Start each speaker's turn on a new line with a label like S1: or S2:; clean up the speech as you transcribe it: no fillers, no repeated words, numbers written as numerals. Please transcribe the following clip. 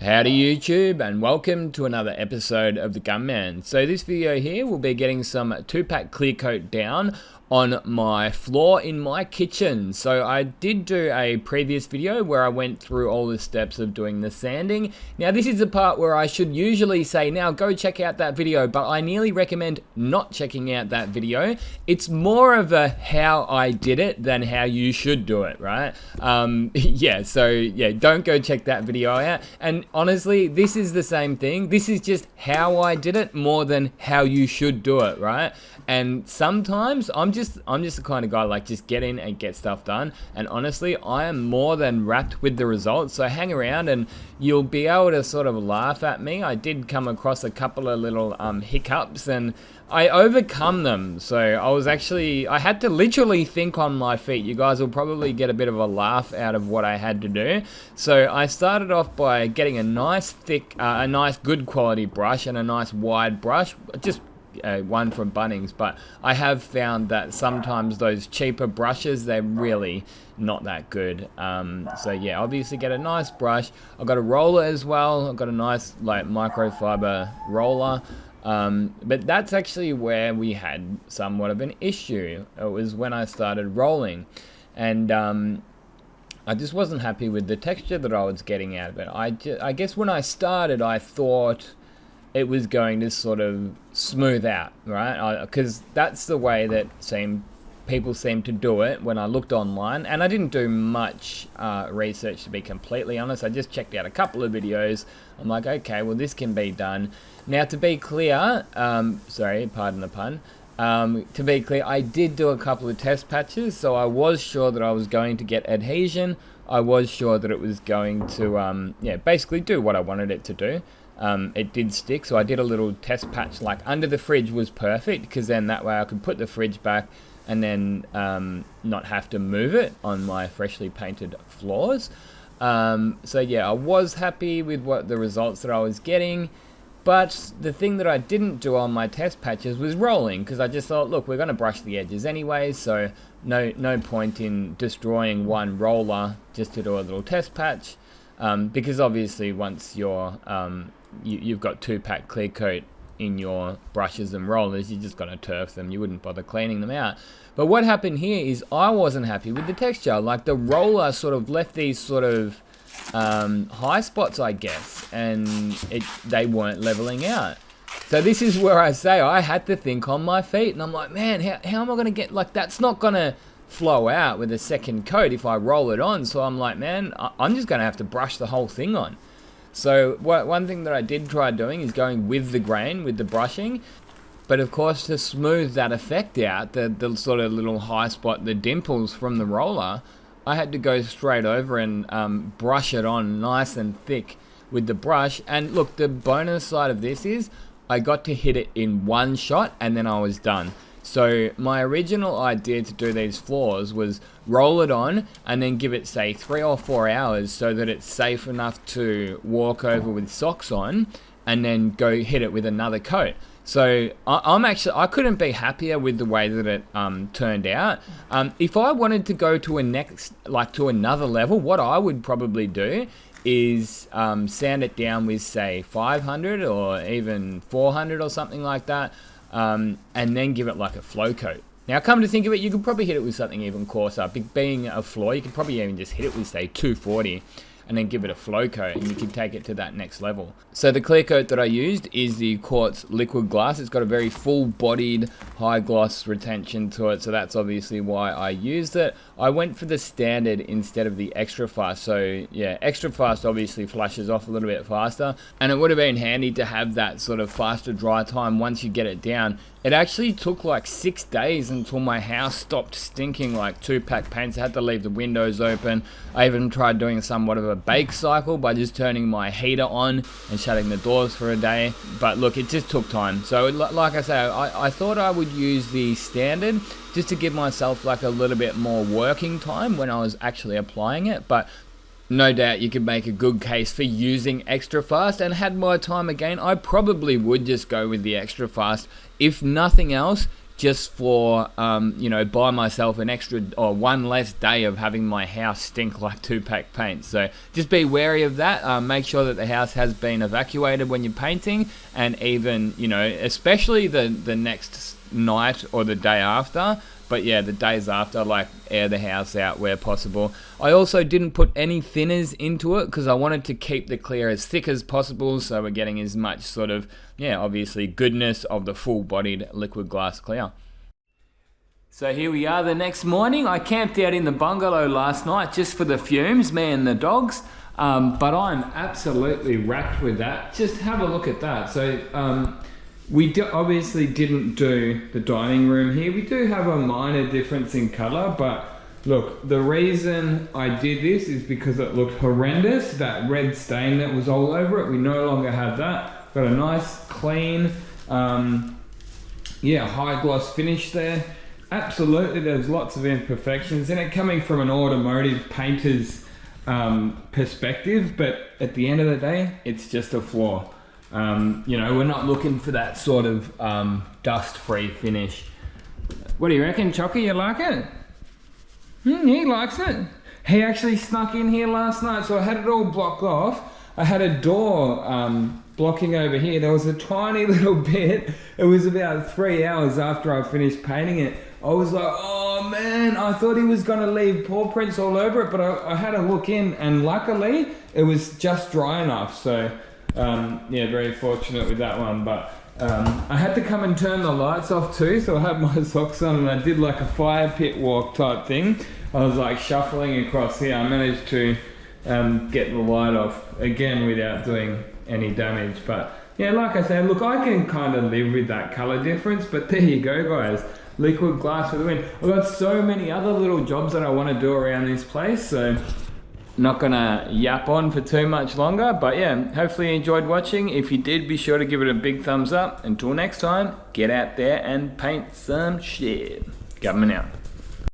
S1: Howdy YouTube, and welcome to another episode of the Gunman. So this video here will be getting some 2-pack clear coat down on my floor in my kitchen. So I did do a previous video where I went through all the steps of doing the sanding. Now this is the part where I should usually say, now go check out that video, but I nearly recommend not checking out that video. It's more of a how I did it than how you should do it, right? So don't go check that video out. And honestly, this is the same thing. This is just how I did it more than how you should do it, right? And sometimes I'm just the kind of guy like just get in and get stuff done. And honestly, I am more than wrapped with the results. So hang around and you'll be able to sort of laugh at me. I did come across a couple of little hiccups and I overcome them. So I had to literally think on my feet. You guys will probably get a bit of a laugh out of what I had to do. So I started off by getting a nice thick, a nice good quality brush and a nice wide brush, just one from Bunnings, but I have found that sometimes those cheaper brushes, they're really not that good. So yeah, obviously get a nice brush. I've got a roller as well. I've got a nice like microfiber roller. But that's actually where we had somewhat of an issue. It was when I started rolling, and I just wasn't happy with the texture that I was getting out of it. I guess when I started, I thought it was going to sort of smooth out, right? Because that's the way that people seem to do it when I looked online. And I didn't do much research, to be completely honest. I just checked out a couple of videos. I'm like, okay, well, this can be done. Now, to be clear, sorry, pardon the pun. To be clear, I did do a couple of test patches, so I was sure that I was going to get adhesion. I was sure that it was going to, basically do what I wanted it to do. It did stick, so I did a little test patch like under the fridge was perfect, because then that way I could put the fridge back and then not have to move it on my freshly painted floors. So yeah, I was happy with the results that I was getting, but the thing that I didn't do on my test patches was rolling, because I just thought, look, we're going to brush the edges anyway, so no point in destroying one roller just to do a little test patch, because obviously once you've got 2-pack clear coat in your brushes and rollers, you just got to turf them. You wouldn't bother cleaning them out. But what happened here is I wasn't happy with the texture. Like the roller sort of left these sort of high spots, I guess, and they weren't leveling out. So this is where I say I had to think on my feet, and I'm like, man, how am I going to get, like, that's not going to flow out with a second coat if I roll it on. So I'm like, man, I'm just going to have to brush the whole thing on. So one thing that I did try doing is going with the grain, with the brushing. But of course, to smooth that effect out, the sort of little high spot, the dimples from the roller, I had to go straight over and brush it on nice and thick with the brush. And look, the bonus side of this is I got to hit it in one shot and then I was done. So my original idea to do these floors was roll it on and then give it, say, 3 or 4 hours so that it's safe enough to walk over with socks on, and then go hit it with another coat. So I couldn't be happier with the way that it turned out. If I wanted to go to to another level, what I would probably do is sand it down with, say, 500 or even 400 or something like that. And then give it like a flow coat. Now, come to think of it, you could probably hit it with something even coarser. Being a floor, you could probably even just hit it with, say, 240 and then give it a flow coat, and you can take it to that next level. So the clear coat that I used is the Quartz Liquid Glass. It's got a very full-bodied, high gloss retention to it, so that's obviously why I used it. I went for the standard instead of the extra fast. So yeah, extra fast obviously flushes off a little bit faster, and it would have been handy to have that sort of faster dry time once you get it down. It actually took like 6 days until my house stopped stinking like 2-pack paints. I had to leave the windows open. I even tried doing somewhat of a bake cycle by just turning my heater on and shutting the doors for a day. But look, it just took time. So like I say, I thought I would use the standard just to give myself like a little bit more working time when I was actually applying it. But no doubt you could make a good case for using extra fast, and had my time again, I probably would just go with the extra fast. If nothing else, just for, you know, buy myself an extra or one less day of having my house stink like 2-pack paint. So just be wary of that. Make sure that the house has been evacuated when you're painting, and even, you know, especially the next night or the day after. But yeah, the days after, like, air the house out where possible. I also didn't put any thinners into it because I wanted to keep the clear as thick as possible, so we're getting as much sort of, yeah, obviously goodness of the full-bodied liquid glass clear. So here we are the next morning. I camped out in the bungalow last night just for the fumes, me and the dogs. But I'm absolutely wrapped with that. Just have a look at that. So we obviously didn't do the dining room here. We do have a minor difference in color, but look, the reason I did this is because it looked horrendous. That red stain that was all over it, we no longer have that. Got a nice, clean, yeah, high gloss finish there. Absolutely, there's lots of imperfections in it coming from an automotive painter's perspective, but at the end of the day, it's just a floor. You know, we're not looking for that sort of dust-free finish. What do you reckon, Chocky? You like it? He likes it. He actually snuck in here last night, so I had it all blocked off. I had a door blocking over here. There was a tiny little bit. It was about 3 hours after I finished painting it. I was like, oh man, I thought he was going to leave paw prints all over it, but I had a look in, and luckily it was just dry enough. So yeah, very fortunate with that one. But I had to come and turn the lights off too, so I had my socks on and I did like a fire pit walk type thing. I was like shuffling across here. I managed to get the light off again without doing any damage. But yeah, like I said, look, I can kind of live with that color difference, but there you go, guys. Liquid glass for the win. I've got so many other little jobs that I want to do around this place, so not gonna yap on for too much longer. But yeah, hopefully you enjoyed watching. If you did, be sure to give it a big thumbs up. Until next time, get out there and paint some shit. Gunman out.